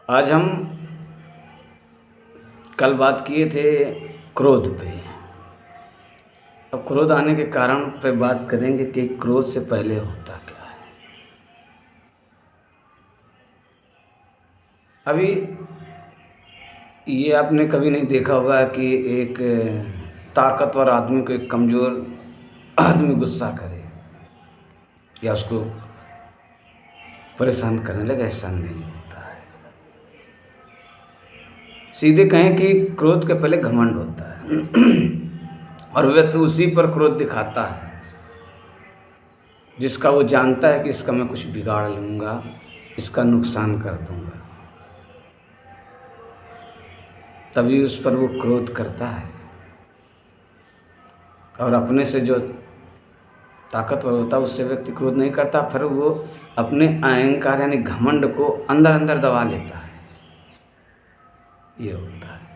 आज हम कल बात किए थे क्रोध पे। अब क्रोध आने के कारण पे बात करेंगे कि क्रोध से पहले होता क्या है। अभी ये आपने कभी नहीं देखा होगा कि एक ताकतवर आदमी को एक कमज़ोर आदमी गुस्सा करे या उसको परेशान करने लगे, ऐसा नहीं होता है। सीधे कहें कि क्रोध के पहले घमंड होता है और व्यक्ति उसी पर क्रोध दिखाता है जिसका वो जानता है कि इसका मैं कुछ बिगाड़ लूँगा, इसका नुकसान कर दूँगा, तभी उस पर वो क्रोध करता है। और अपने से जो ताकतवर होता है उससे व्यक्ति क्रोध नहीं करता, फिर वो अपने अहंकार यानी घमंड को अंदर अंदर दबा लेता है। ये होता है।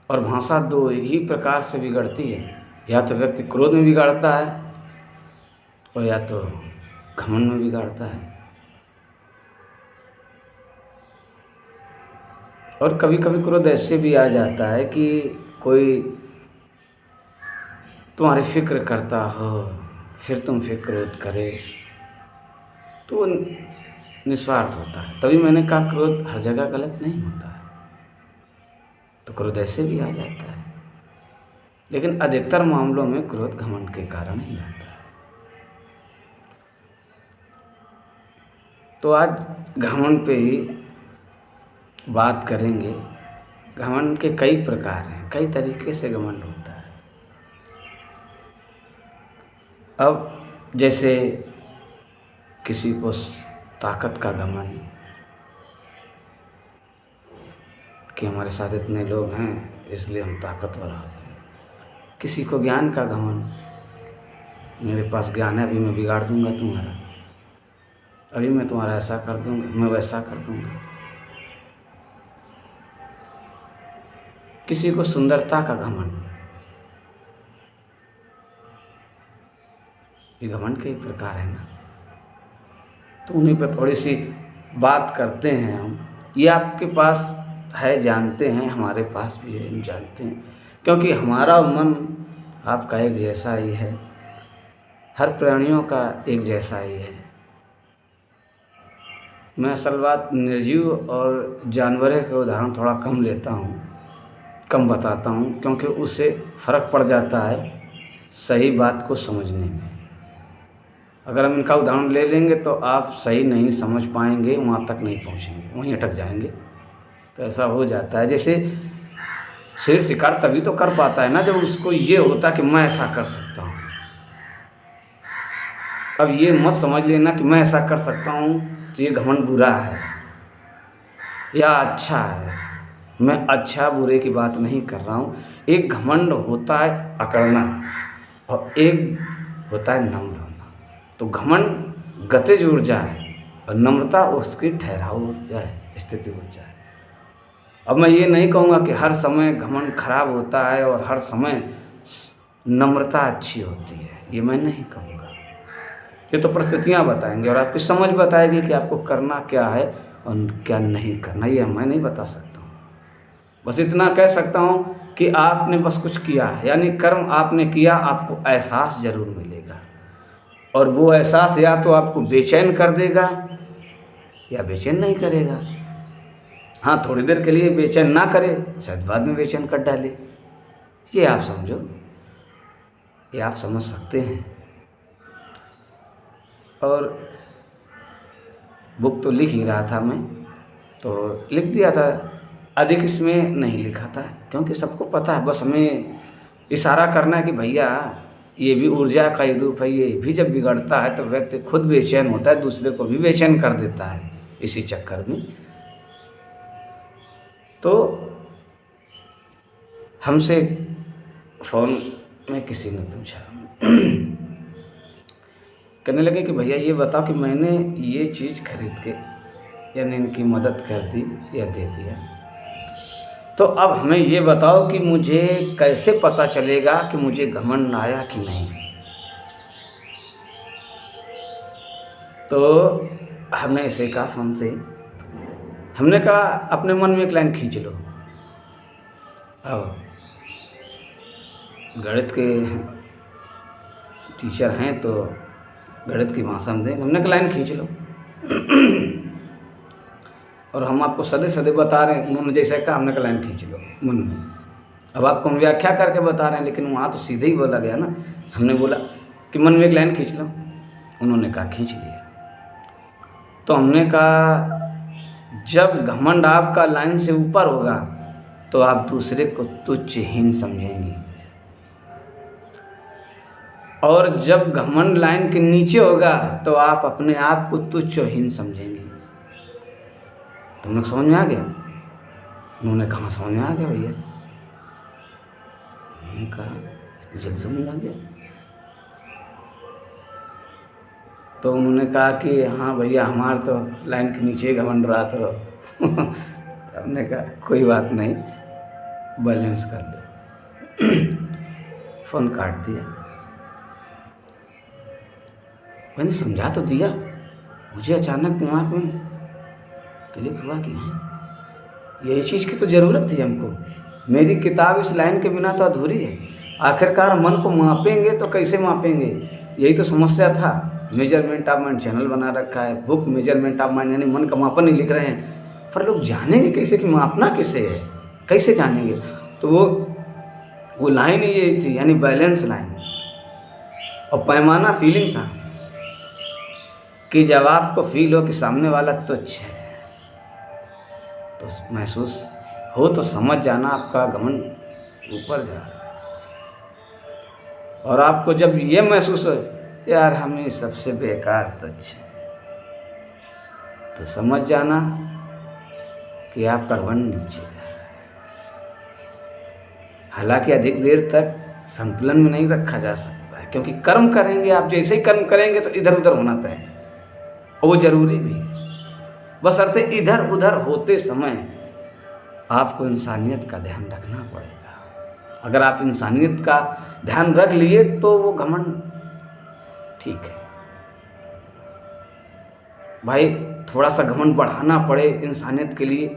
और भाषा दो ही प्रकार से बिगड़ती है, या तो व्यक्ति क्रोध में बिगाड़ता है और या तो घमंड में बिगाड़ता है। और कभी कभी क्रोध ऐसे भी आ जाता है कि कोई तुम्हारी फिक्र करता हो, फिर तुम फिर क्रोध करे, तो निस्वार्थ होता है। तभी मैंने कहा क्रोध हर जगह गलत नहीं होता है, तो क्रोध ऐसे भी आ जाता है, लेकिन अधिकतर मामलों में क्रोध घमंड के कारण ही आता है। तो आज घमंड पे ही बात करेंगे। घमंड के कई प्रकार हैं, कई तरीके से घमंड होता है। अब जैसे किसी को ताकत का घमंड कि हमारे साथ इतने लोग हैं इसलिए हम ताकतवर हो गए। किसी को ज्ञान का घमंड, मेरे पास ज्ञान है, अभी मैं बिगाड़ दूंगा तुम्हारा, अभी मैं तुम्हारा ऐसा कर दूंगा, मैं वैसा कर दूंगा। किसी को सुंदरता का घमंड, ये घमंड के ही प्रकार है ना। तो उन्हीं पर थोड़ी सी बात करते हैं हम। ये आपके पास है, जानते हैं, हमारे पास भी है, हम जानते हैं, क्योंकि हमारा मन आपका एक जैसा ही है, हर प्राणियों का एक जैसा ही है। मैं असल बात निर्जीव और जानवरों के उदाहरण थोड़ा कम लेता हूँ, कम बताता हूँ, क्योंकि उससे फ़र्क पड़ जाता है सही बात को समझने में। अगर हम इनका उदाहरण ले लेंगे तो आप सही नहीं समझ पाएंगे, वहाँ तक नहीं पहुँचेंगे, वहीं अटक जाएंगे। तो ऐसा हो जाता है। जैसे शेर शिकार तभी तो कर पाता है ना जब उसको ये होता कि मैं ऐसा कर सकता हूँ। अब ये मत समझ लेना कि मैं ऐसा कर सकता हूँ तो ये घमंड बुरा है या अच्छा है। मैं अच्छा बुरे की बात नहीं कर रहा हूँ। एक घमंड होता है अकड़ना और एक होता है नम्र होना। तो घमंड गतिज ऊर्जा है और नम्रता उसकी ठहराव ऊर्जा है, स्थिति ऊर्जा है। अब मैं ये नहीं कहूँगा कि हर समय घमंड खराब होता है और हर समय नम्रता अच्छी होती है, ये मैं नहीं कहूँगा। ये तो परिस्थितियाँ बताएंगे और आपकी समझ बताएगी कि आपको करना क्या है और क्या नहीं करना, ये मैं नहीं बता सकता हूँ। बस इतना कह सकता हूँ कि आपने बस कुछ किया है, यानी कर्म आपने किया, आपको एहसास ज़रूर मिलेगा। और वो एहसास या तो आपको बेचैन कर देगा या बेचैन नहीं करेगा। हाँ, थोड़ी देर के लिए बेचैन ना करे, शायद बाद में बेचैन कर डाले। ये आप समझो, ये आप समझ सकते हैं। और बुक तो लिख ही रहा था मैं, तो लिख दिया था, अधिक इसमें नहीं लिखा था, क्योंकि सबको पता है। बस हमें इशारा करना है कि भैया ये भी ऊर्जा का ही रूप है, ये भी जब बिगड़ता है तो व्यक्ति खुद बेचैन होता है, दूसरे को भी बेचैन कर देता है इसी चक्कर में। तो हमसे फ़ोन में किसी ने पूछा, कहने लगे कि भैया ये बताओ कि मैंने ये चीज़ खरीद के यानी इनकी मदद कर दी या दे दिया, तो अब हमें ये बताओ कि मुझे कैसे पता चलेगा कि मुझे घमंड आया कि नहीं। तो हमने इसे कहा फ़ोन से हमने कहा अपने मन में एक लाइन खींच लो। अब गणित के टीचर हैं तो गणित की भाषा में देंगे। हमने कहा लाइन खींच लो और हम आपको सदे सदे बता रहे हैं, उन्होंने जैसे कहा हमने कहा लाइन खींच लो मन में। अब आपको हम व्याख्या करके बता रहे हैं, लेकिन वहाँ तो सीधे ही बोला गया ना। हमने बोला कि मन में एक लाइन खींच लो, उन्होंने कहा खींच लिया। तो हमने कहा जब घमंड आपका लाइन से ऊपर होगा तो आप दूसरे को तुच्छहीन समझेंगे, और जब घमंड लाइन के नीचे होगा तो आप अपने आप को तुच्छहीन समझेंगे। तुम लोग समझ में आ गया? उन्होंने कहा समझ में आ गया भैया। मैंने कहा इतनी जल्दी समझ में आ गया? तो उन्होंने कहा कि हाँ भैया हमारे तो लाइन के नीचे घमंड रहा तो हमने कहा कोई बात नहीं, बैलेंस कर लो। फ़ोन काट दिया। मैंने समझा तो दिया, मुझे अचानक दिमाग में क्लिक हुआ कि हाँ यही चीज़ की तो ज़रूरत थी हमको। मेरी किताब इस लाइन के बिना तो अधूरी है। आखिरकार मन को मापेंगे तो कैसे मापेंगे, यही तो समस्या था। मेजरमेंट ऑफ माइंड चैनल बना रखा है, बुक मेजरमेंट ऑफ माइंड यानी मन का मापन नहीं लिख रहे हैं, पर लोग जानेंगे कैसे कि मापना किसे है, कैसे जानेंगे? तो वो लाइन ही यही थी, यानी बैलेंस लाइन। और पैमाना फीलिंग था कि जब आपको फील हो कि सामने वाला तुच्छ है तो महसूस हो तो समझ जाना आपका घमंड ऊपर जा रहा है। और आपको जब ये महसूस हो यार हमें सबसे बेकार तुच्छ है, तो समझ जाना कि आपका घमंड नीचे जा रहा है। हालांकि अधिक देर तक संतुलन में नहीं रखा जा सकता है, क्योंकि कर्म करेंगे आप, जैसे ही कर्म करेंगे तो इधर उधर होना तय है, और वो जरूरी भी है। बशर्ते इधर उधर होते समय आपको इंसानियत का ध्यान रखना पड़ेगा। अगर आप इंसानियत का ध्यान रख लिए तो वो घमंड ठीक है। भाई थोड़ा सा घमंड बढ़ाना पड़े इंसानियत के लिए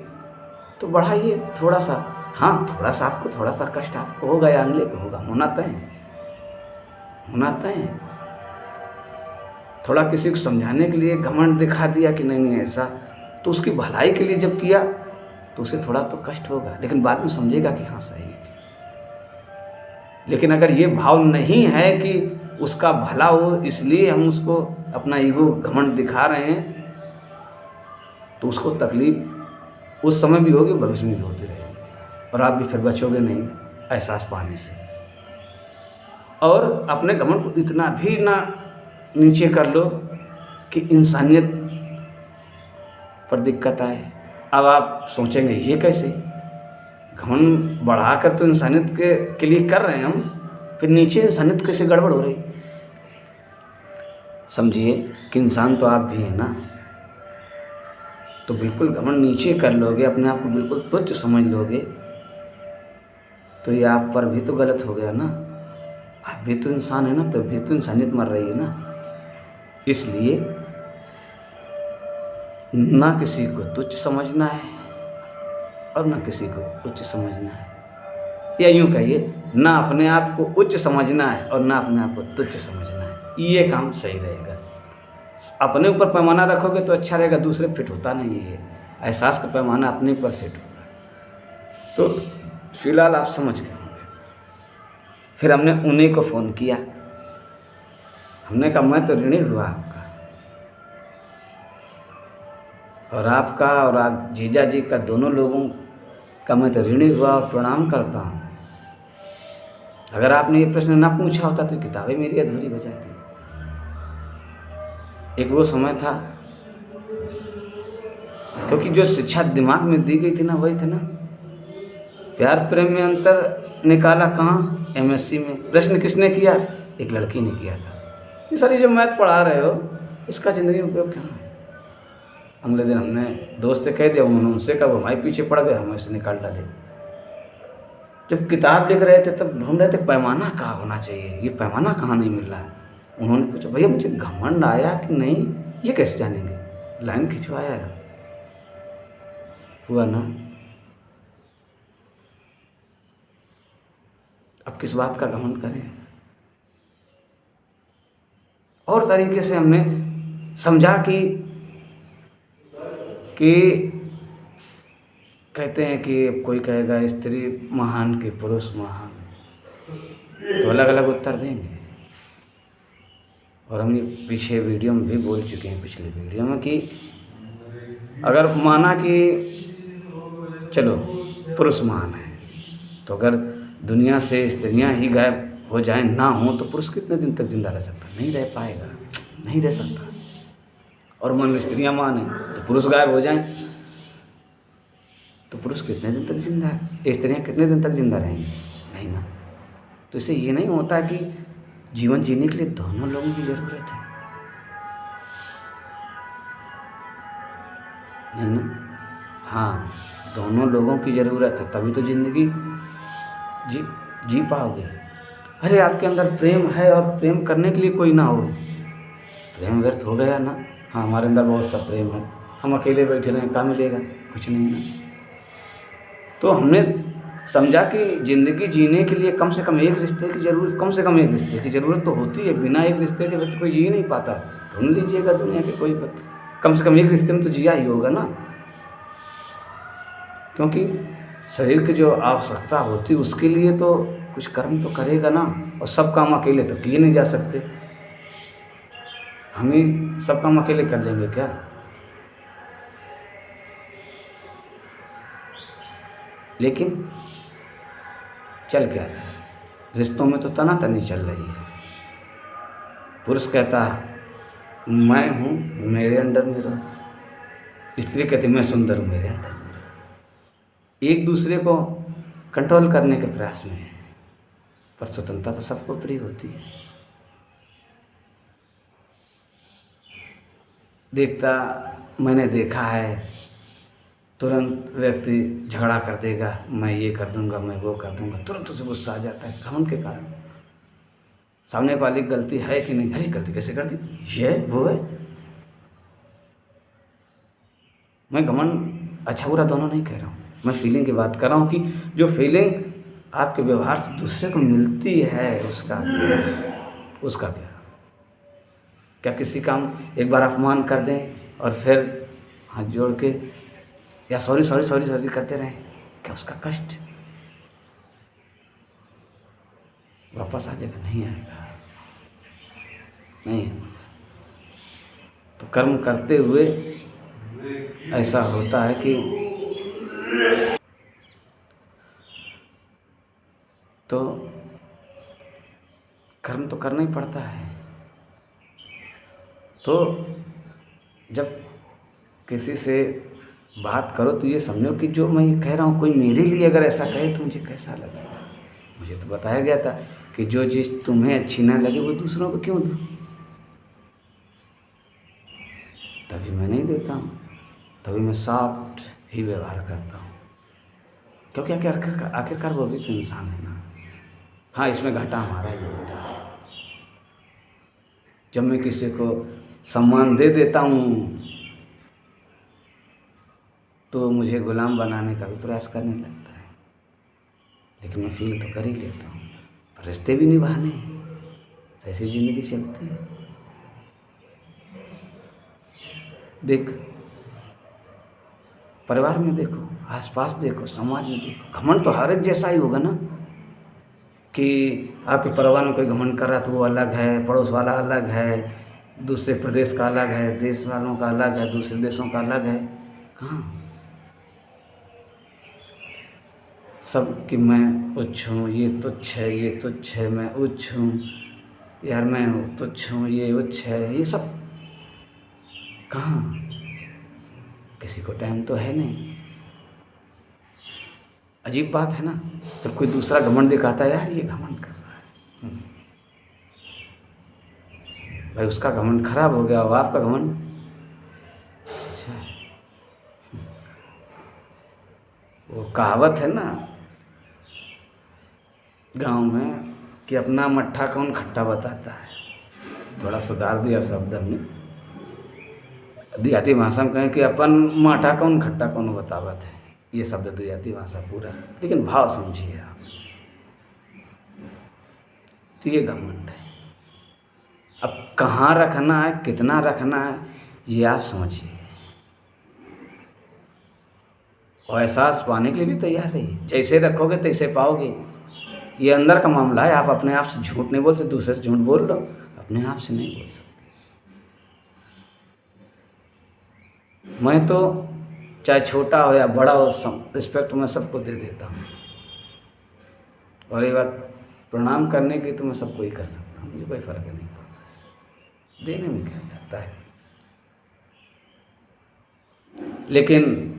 तो बढ़ाइए थोड़ा सा। हाँ थोड़ा सा आपको, थोड़ा सा कष्ट आपको होगा या अगले को होगा, होना तय है, होना तय है। थोड़ा किसी को समझाने के लिए घमंड दिखा दिया कि नहीं ऐसा, तो उसकी भलाई के लिए जब किया तो उसे थोड़ा तो कष्ट होगा, लेकिन बाद में समझेगा कि हाँ सही है। लेकिन अगर ये भाव नहीं है कि उसका भला हो इसलिए हम उसको अपना ईगो घमंड दिखा रहे हैं, तो उसको तकलीफ उस समय भी होगी, भविष्य में भी होती रहेगी, और आप भी फिर बचोगे नहीं एहसास पाने से। और अपने घमंड को इतना भी ना नीचे कर लो कि इंसानियत पर दिक्कत आए। अब आप सोचेंगे ये कैसे, घमंड बढ़ाकर तो इंसानियत के लिए कर रहे हैं हम, फिर नीचे इंसानियत कैसे गड़बड़ हो रही? समझिए कि इंसान तो आप भी हैं ना, तो बिल्कुल घमंड नीचे कर लोगे, अपने आप को बिल्कुल तुच्छ समझ लोगे, तो ये आप पर भी तो गलत हो गया ना। आप भी तो इंसान है ना, तो भी तो इंसानियत मर रही है ना। इसलिए ना किसी को तुच्छ समझना है और ना किसी को उच्च समझना है, या यूँ कहिए ना अपने आप को उच्च समझना है और ना अपने आप को तुच्छ समझना है। ये काम सही रहेगा। अपने ऊपर पैमाना रखोगे तो अच्छा रहेगा, दूसरे फिट होता नहीं है। एहसास का पैमाना अपने ऊपर फिट होगा। तो फिलहाल आप समझ गए होंगे। फिर हमने उन्हीं को फ़ोन किया, हमने कहा मैं तो ऋणी हुआ आपका, और आपका और आप जीजा जी का, दोनों लोगों का मैं तो ऋणी हुआ और प्रणाम करता हूँ। अगर आपने ये प्रश्न ना पूछा होता तो किताबें मेरी अधूरी हो जाती। एक वो समय था, क्योंकि जो शिक्षा दिमाग में दी गई थी ना वही था ना, प्यार प्रेम में अंतर निकाला कहाँ? एमएससी में। प्रश्न किसने किया? एक लड़की ने किया था। ये सारी जो मैथ पढ़ा रहे हो इसका ज़िंदगी में उपयोग क्या है? अगले दिन हमने दोस्त से कह दिया, उन्होंने उनसे कहा, वो हमारे पीछे पड़ गए, हम ऐसे निकाल डाले। जब किताब लिख रहे थे तब ढूंढ रहे थे पैमाना कहाँ होना चाहिए, ये पैमाना कहाँ नहीं मिल रहा है। उन्होंने पूछा भैया मुझे घमंड आया कि नहीं ये कैसे जानेंगे? लाइन खिंचवाया है। हुआ ना। अब किस बात का घमंड करें। और तरीके से हमने समझा कि कहते हैं कि कोई कहेगा स्त्री महान कि पुरुष महान, तो अलग अलग उत्तर देंगे। और हमने पीछे वीडियो में भी बोल चुके हैं, पिछले वीडियो में, कि अगर माना कि चलो पुरुष महान है, तो अगर दुनिया से स्त्रियां ही गायब हो जाएं, ना हो, तो पुरुष कितने दिन तक जिंदा रह सकता? नहीं रह पाएगा, नहीं रह सकता। और मन में स्त्रियां महान है तो पुरुष गायब हो जाएं, तो पुरुष कितने दिन तक जिंदा है? स्त्रियां कितने दिन तक जिंदा रहेंगी? नहीं ना। तो इससे ये नहीं होता कि जीवन जीने के लिए दोनों लोगों की ज़रूरत है, नहीं ना। हाँ, दोनों लोगों की ज़रूरत है, तभी तो ज़िंदगी जी पाओगे। अरे आपके अंदर प्रेम है और प्रेम करने के लिए कोई ना हो, प्रेम व्यर्थ हो गया ना। हाँ, हमारे अंदर बहुत सा प्रेम है, हम अकेले बैठे रहें, क्या मिलेगा? कुछ नहीं ना। तो हमने समझा कि ज़िंदगी जीने के लिए कम से कम एक रिश्ते की ज़रूरत, कम से कम एक रिश्ते की ज़रूरत तो होती है। बिना एक रिश्ते के व्यक्ति कोई जी नहीं पाता। ढूंढ लीजिएगा दुनिया के कोई व्यक्ति, कम से कम एक रिश्ते में तो जिया ही होगा ना। क्योंकि शरीर की जो आवश्यकता होती है उसके लिए तो कुछ कर्म तो करेगा ना। और सब काम अकेले तो किए नहीं जा सकते। हमें सब काम अकेले कर लेंगे क्या? लेकिन चल क्या रहा है, रिश्तों में तो तनातनी चल रही है। पुरुष कहता मैं हूँ, मेरे अंडर में रहो। स्त्री कहती मैं सुंदर हूँ, मेरे अंडर में रहो। एक दूसरे को कंट्रोल करने के प्रयास में है, पर स्वतंत्रता तो सबको प्रिय होती है। मैंने देखा है, तुरंत व्यक्ति झगड़ा कर देगा, मैं ये कर दूंगा, मैं वो कर दूंगा, तुरंत उसे गुस्सा आ जाता है घमंड के कारण। सामने वाली गलती है कि नहीं? अरे गलती कैसे कर दी, ये वो है। मैं घमंड अच्छा बुरा दोनों नहीं कह रहा हूँ, मैं फीलिंग की बात कर रहा हूँ कि जो फीलिंग आपके व्यवहार से दूसरे को मिलती है, उसका क्या किसी का हम एक बार अपमान कर दें और फिर हाथ जोड़ के या सॉरी सॉरी सॉरी सॉरी करते रहें, क्या उसका कष्ट वापस आ जाएगा? नहीं आएगा, नहीं। तो कर्म करते हुए ऐसा होता है कि तो कर्म तो करना ही पड़ता है। तो जब किसी से बात करो तो ये समझो कि जो मैं ये कह रहा हूँ, कोई मेरे लिए अगर ऐसा कहे तो मुझे कैसा लगेगा। मुझे तो बताया गया था कि जो चीज़ तुम्हें अच्छी ना लगे वो दूसरों को क्यों दो, तभी मैं नहीं देता हूँ, तभी मैं सॉफ्ट ही व्यवहार करता हूँ। क्योंकि आखिरकार वो भी तो इंसान है ना। हाँ, इसमें घाटा हमारा ही होता है। जब मैं किसी को सम्मान दे देता हूँ तो मुझे गुलाम बनाने का भी प्रयास करने लगता है। लेकिन मैं फील तो कर ही लेता हूँ, पर रिश्ते भी निभाने हैं, ऐसी ज़िंदगी चलती है। देख, परिवार में देखो, आसपास देखो, समाज में देखो, घमंड तो हर एक जैसा ही होगा ना। कि आपके परिवार में कोई घमंड कर रहा तो वो अलग है, पड़ोस वाला अलग है, दूसरे प्रदेश का अलग है, देश वालों का अलग है, दूसरे देशों का अलग है। कहाँ सब कि मैं उच्च हूँ, ये तुच्छ है, ये तुच्छ है, मैं उच्च हूँ, यार मैं तुच्छ हूँ, ये उच्च है, ये सब कहाँ? किसी को टाइम तो है नहीं। अजीब बात है ना, जब कोई दूसरा घमंड दिखाता है, यार ये घमंड कर रहा है, भाई उसका घमंड खराब हो गया, और आपका घमंड अच्छा है। वो कहावत है ना गांव में कि अपना मट्ठा कौन खट्टा बताता है। थोड़ा सुधार दिया शब्द हमने, देहाती भाषा में कहें कि अपन माठा कौन खट्टा कौन बतावत है। ये शब्द द्विजाति भाषा पूरा, लेकिन भाव समझिए आप। तो ये घमंड है। अब कहाँ रखना है, कितना रखना है, ये आप समझिए और एहसास पाने के लिए भी तैयार रहिए। जैसे रखोगे तैसे पाओगे। ये अंदर का मामला है। आप अपने आप से झूठ नहीं बोल सकते, दूसरे से झूठ बोल लो, अपने आप से नहीं बोल सकते। मैं तो चाहे छोटा हो या बड़ा हो, रिस्पेक्ट मैं सबको दे देता हूँ। और ये बात प्रणाम करने की तो मैं सबको ही कर सकता हूँ, मुझे कोई फ़र्क नहीं पड़ता है, देने में क्या जाता है। लेकिन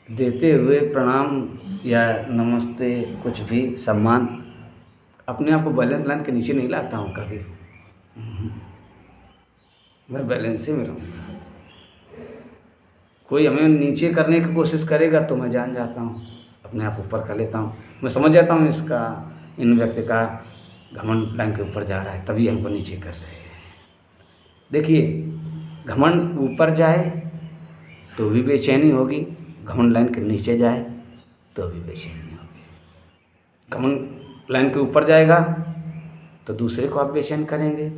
देते हुए प्रणाम या नमस्ते कुछ भी सम्मान, अपने आप को बैलेंस लाइन के नीचे नहीं लाता हूँ कभी। मैं बैलेंस ही में रहूँगा। कोई हमें नीचे करने की कोशिश करेगा तो मैं जान जाता हूँ, अपने आप ऊपर कर लेता हूँ। मैं समझ जाता हूँ इसका, इन व्यक्ति का घमंड लाइन के ऊपर जा रहा है, तभी हमको नीचे कर रहे हैं। देखिए, घमंड ऊपर जाए तो भी बेचैनी होगी, घमंड लाइन के नीचे जाए तो भी बेचैनी होगी। घमंड लाइन के ऊपर जाएगा तो दूसरे को आप बेचैन करेंगे,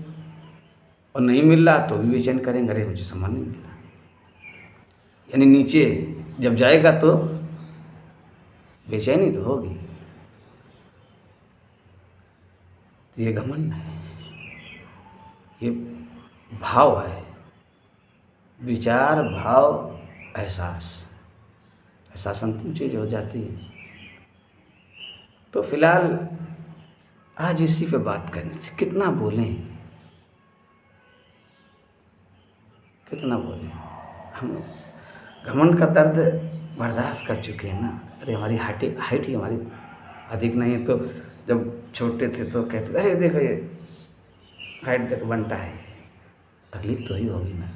और नहीं मिल रहा तो भी बेचैन करेंगे, अरे मुझे सामान नहीं मिला। यानी नीचे जब जाएगा तो बेचैनी तो होगी। तो ये घमंड है, ये भाव है, विचार, भाव, एहसास अंतिम चीज़ हो जाती है। तो फिलहाल आज इसी पे बात करने से कितना बोलें, हम घमंड का दर्द बर्दाश्त कर चुके हैं ना। अरे हमारी हाइट ही हमारी अधिक नहीं है, तो जब छोटे थे तो कहते थे, अरे देखो ये हाइट देख बनता है, तकलीफ तो ही होगी ना।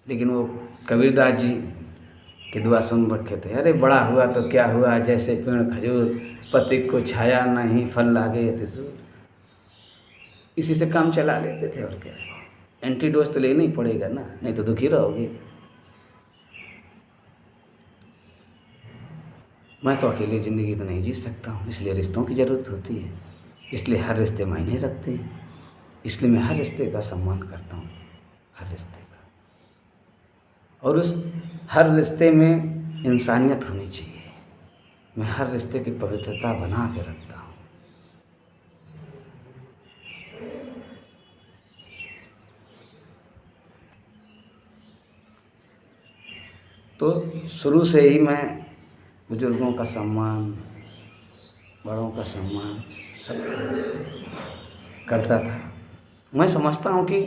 लेकिन वो कबीरदास जी की दुआ सुन रखे थे, अरे बड़ा हुआ तो क्या हुआ, जैसे पेड़ खजूर, पति को छाया नहीं, फल लागे थे दूर। इसी से काम चला लेते थे, और क्या है, एंटीडोज तो लेना ही पड़ेगा ना, नहीं तो दुखी रहोगे। मैं तो अकेले ज़िंदगी तो नहीं जी सकता हूँ, इसलिए रिश्तों की ज़रूरत होती है, इसलिए हर रिश्ते मायने रखते हैं, इसलिए मैं हर रिश्ते का सम्मान करता हूँ, हर रिश्ते का। और उस हर रिश्ते में इंसानियत होनी चाहिए। मैं हर रिश्ते की पवित्रता बना के रखता हूँ। तो शुरू से ही मैं बुजुर्गों का सम्मान, बड़ों का सम्मान सब करता था। मैं समझता हूँ कि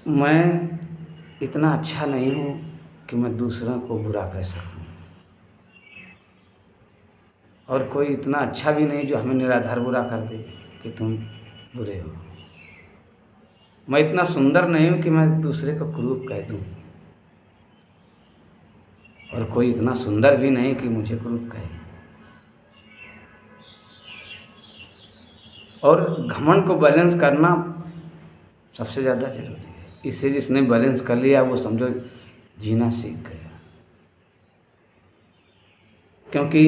मैं इतना अच्छा नहीं हूँ कि मैं दूसरों को बुरा कह सकूँ, और कोई इतना अच्छा भी नहीं जो हमें निराधार बुरा कर दे कि तुम बुरे हो। मैं इतना सुंदर नहीं हूँ कि मैं दूसरे को कुरूप कह दूँ, और कोई इतना सुंदर भी नहीं कि मुझे कुरूप कहे। और घमंड को बैलेंस करना सबसे ज़्यादा ज़रूरी है। इससे जिसने बैलेंस कर लिया वो समझो जीना सीख गया। क्योंकि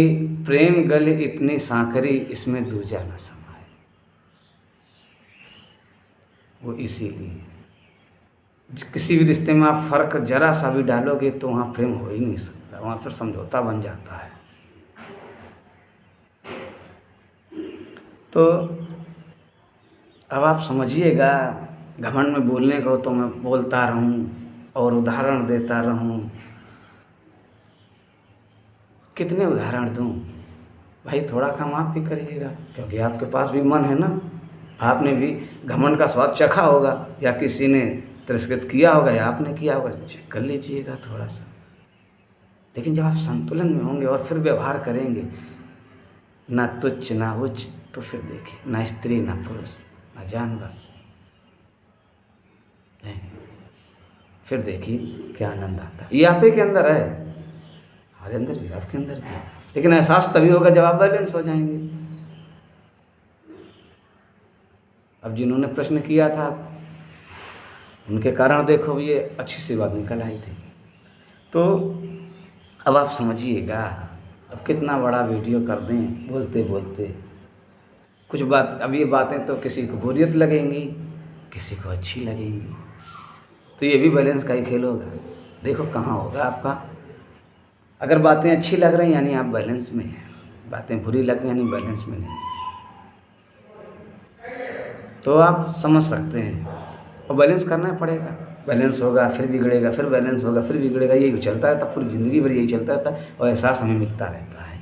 प्रेम गले इतनी सांकरी, इसमें दूजा न समाए। वो इसीलिए किसी भी रिश्ते में आप फ़र्क जरा सा भी डालोगे तो वहाँ प्रेम हो ही नहीं सकता, वहाँ फिर समझौता बन जाता है। तो अब आप समझिएगा, घमंड में बोलने को तो मैं बोलता रहूं और उदाहरण देता रहूं, कितने उदाहरण दूं भाई। थोड़ा काम आप भी करिएगा, क्योंकि आपके पास भी मन है ना। आपने भी घमंड का स्वाद चखा होगा, या किसी ने तिरस्कृत किया होगा, या आपने किया होगा, चेक कर लीजिएगा थोड़ा सा। लेकिन जब आप संतुलन में होंगे और फिर व्यवहार करेंगे, ना तुच्छ ना उच्च, तो फिर देखिए, ना स्त्री ना पुरुष ना जानवर, फिर देखिए क्या आनंद आता है। ये आप ही के अंदर है, हमारे अंदर भी, आपके अंदर भी। लेकिन एहसास तभी होगा जब आप बैलेंस हो जाएंगे। अब जिन्होंने प्रश्न किया था उनके कारण देखो ये अच्छी सी बात निकल आई थी। तो अब आप समझिएगा, अब कितना बड़ा वीडियो कर दें बोलते बोलते, कुछ बात, अब ये बातें तो किसी को बोरियत लगेंगी, किसी को अच्छी लगेंगी, तो ये भी बैलेंस का ही खेल होगा। देखो कहाँ होगा आपका। अगर बातें अच्छी लग रही यानी आप बैलेंस में हैं, बातें बुरी लग रही यानी बैलेंस में नहीं, तो आप समझ सकते हैं। और बैलेंस करना पड़ेगा, बैलेंस होगा फिर बिगड़ेगा, फिर बैलेंस होगा फिर बिगड़ेगा, यही चलता रहता, पूरी ज़िंदगी भर यही चलता रहता है और एहसास हमें मिलता रहता है।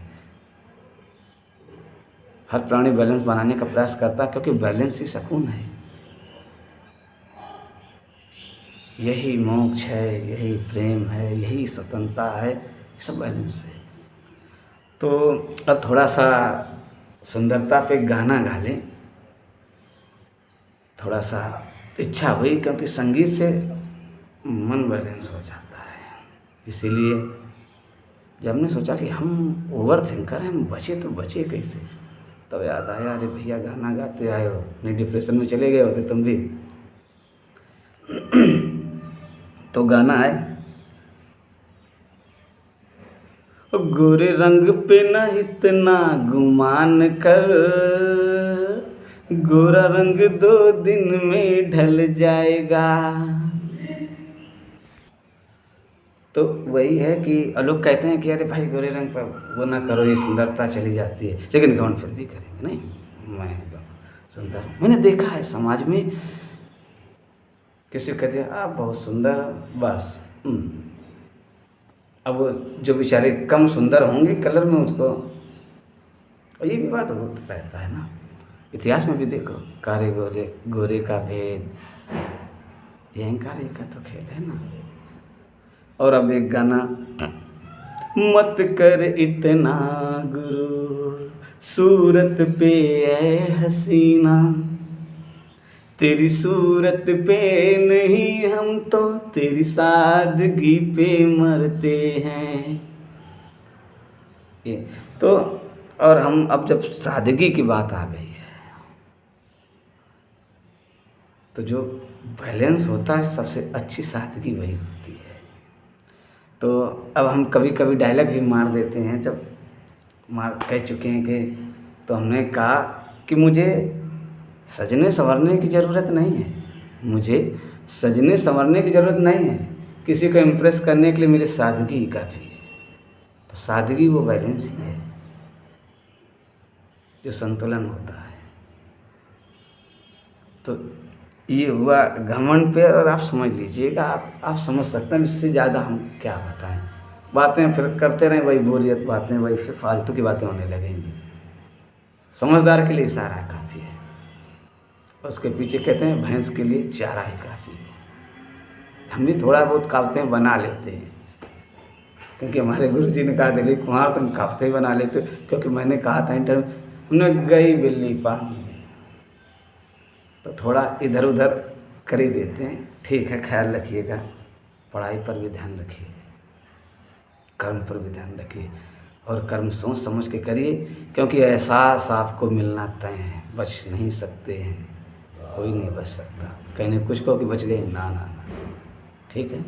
हर प्राणी बैलेंस बनाने का प्रयास करता है, क्योंकि बैलेंस ही सुकून है, यही मोक्ष है, यही प्रेम है, यही स्वतंत्रता है, ये सब बैलेंस है। तो अब थोड़ा सा सुंदरता पे गाना गा लें, थोड़ा सा इच्छा हुई, क्योंकि संगीत से मन बैलेंस हो जाता है। इसीलिए जब हमने सोचा कि हम ओवर थिंकर हैं, हम बचे तो बचे कैसे, तब याद आया, अरे भैया गाना गाते आए हो, नहीं डिप्रेशन में चले गए होते तुम भी। तो गाना है, गोरे रंग पे न इतना गुमान कर, गोरा रंग 2 दिन में ढल जाएगा। तो वही है कि लोग कहते हैं कि अरे भाई गोरे रंग पर वो ना करो, ये सुंदरता चली जाती है, लेकिन घमंड फिर भी करेंगे। नहीं, मैं सुंदर हूँ। मैंने देखा है समाज में किसी को कहते हैं आप बहुत सुंदर, बस अब वो जो बेचारे कम सुंदर होंगे कलर में उसको, और ये भी बात होता रहता है ना, इतिहास में भी देखो, कारे गोरे गोरे का भेद, ये अहंकार का तो खेल है ना। और अब एक गाना, मत कर इतना गुरूर सूरत पे ऐ हसीना, तेरी सूरत पे नहीं हम तो तेरी सादगी पे मरते हैं। ये तो, और हम अब जब सादगी की बात आ गई है, तो जो बैलेंस होता है सबसे अच्छी सादगी वही होती है। तो अब हम कभी कभी डायलॉग भी मार देते हैं, जब मार कह चुके हैं कि, तो हमने कहा कि मुझे सजने संवरने की ज़रूरत नहीं है, मुझे सजने संवरने की ज़रूरत नहीं है, किसी को इम्प्रेस करने के लिए मेरी सादगी ही काफ़ी है। तो सादगी वो बैलेंस ही है जो संतुलन होता है। तो ये हुआ घमंड पे, और आप समझ लीजिएगा, आप समझ सकते हैं, इससे ज़्यादा हम क्या बताएं। बातें फिर करते रहें वही बोरियत बातें, वही फिर फालतू की बातें होने लगेंगी। समझदार के लिए इशारा काफ़ी है, उसके पीछे कहते हैं भैंस के लिए चारा ही काफ़ी है। हम भी थोड़ा बहुत कहावतें बना लेते हैं, क्योंकि हमारे गुरुजी ने कहा दिलीप कुमार तुम कहावतें बना लेते हो, क्योंकि मैंने कहा था इंटरव्यू, उन्होंने गई बिल्ली पानी में, तो थोड़ा इधर उधर कर ही देते हैं। ठीक है, ख्याल रखिएगा, पढ़ाई पर भी ध्यान रखिए, कर्म पर भी ध्यान रखिए, और कर्म सोच समझ के करिए, क्योंकि एहसास आपको मिलना तय है, बच नहीं सकते हैं, कोई नहीं बच सकता। कहने कुछ को कि बच गए, ना ना ना, ठीक है।